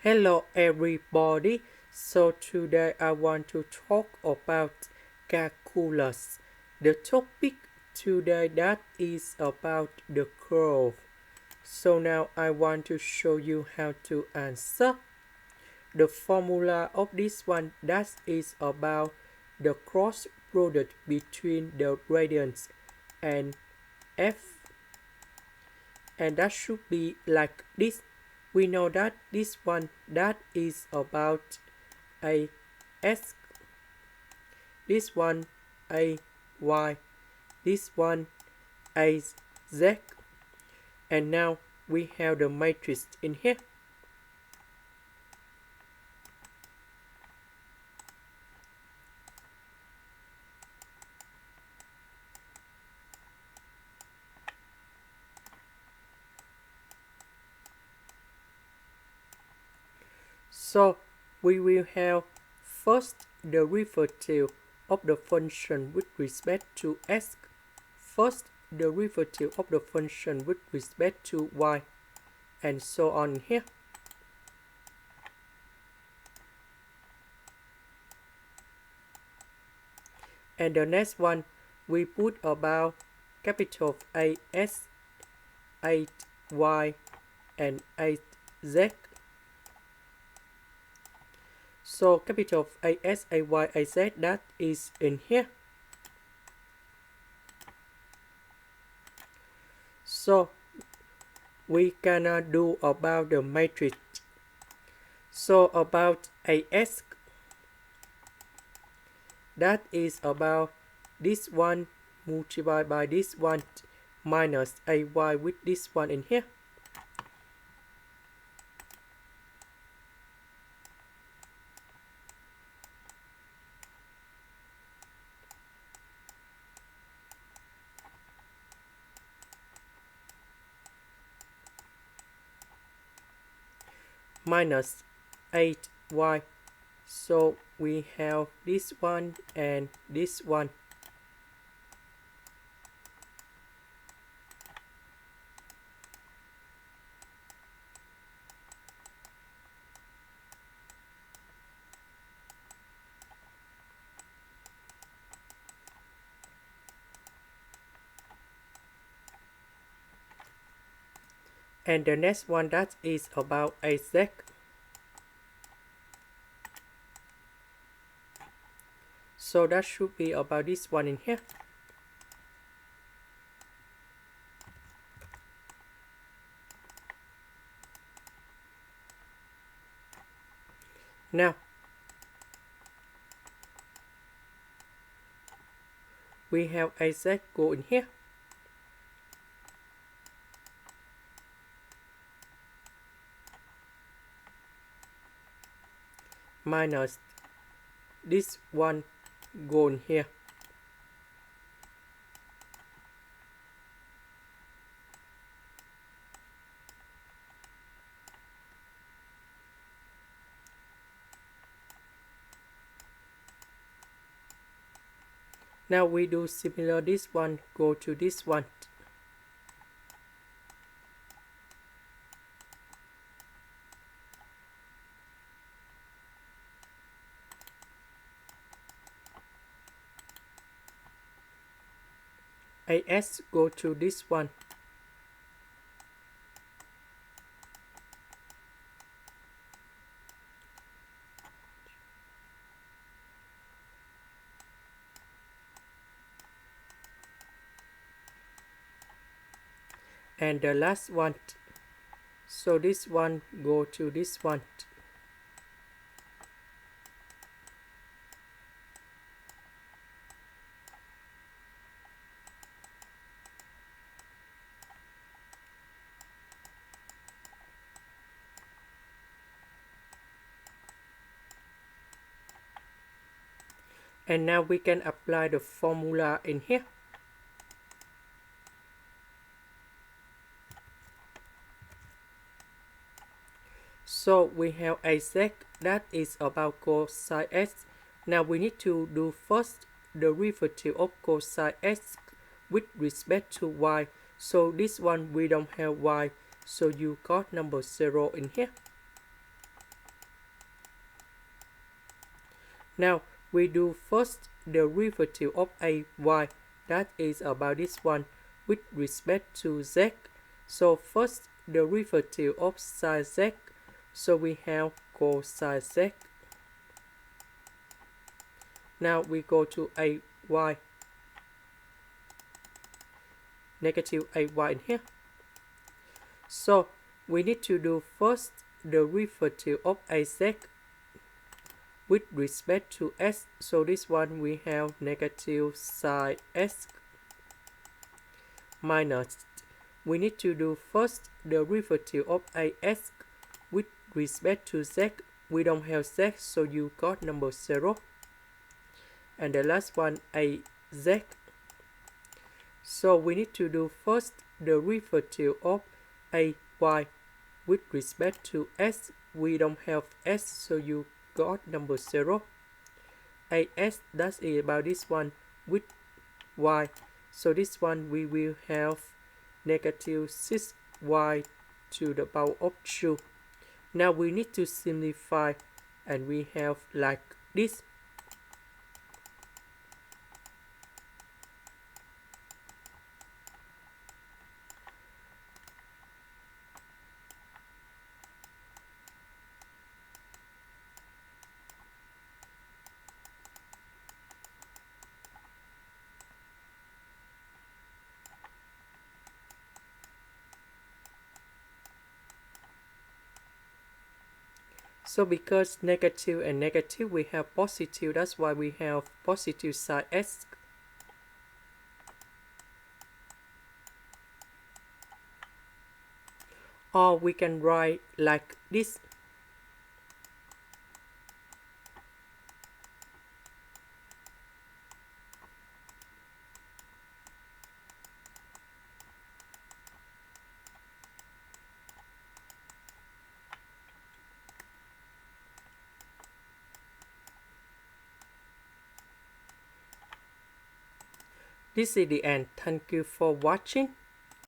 Hello everybody. So today I want to talk about calculus. The topic today that is about the curve. So now I want to show you how to answer. The formula of this one that is about the cross product between the radians and f, and that should be like this. We know that this one that is about a x, this one a y, this one a z, and now we have the matrix in here. So we will have first the derivative of the function with respect to x, first the derivative of the function with respect to y, and so on here. And the next one we put about capital AS, 8y, and 8z. So capital AS, AY, AZ that is in here. So we gonna do about the matrix. So about AS, that is about this one multiplied by this one minus AY with this one in here. Minus 8y. So we have this one and this one. And the next one that is about AZ. So that should be about this one in here. Now we have AZ go in here. Minus this one go in here. Now we do similar, this one go to this one. AS go to this one. And the last one, so this one go to this one. And now we can apply the formula in here. So we have AZ that is about cosine x. Now we need to do first the derivative of cosine x with respect to y. So this one we don't have y, so you got number 0 in here. Now we do first the derivative of ay, that is about this one with respect to z. So first the derivative of sine z, so we have cosine z. Now we go to ay, negative ay in here. So we need to do first the derivative of az with respect to s. So this one we have negative sine s minus. We need to do first the derivative of as with respect to z. We don't have z, so you got number 0. And the last one az. So we need to do first the derivative of ay with respect to s. We don't have s, so you got number 0. As, that is about this one with y. So this one we will have negative 6y to the power of 2. Now we need to simplify, and we have like this. So because negative and negative, we have positive. That's why we have positive side s. Or we can write like this. This is the end. Thank you for watching.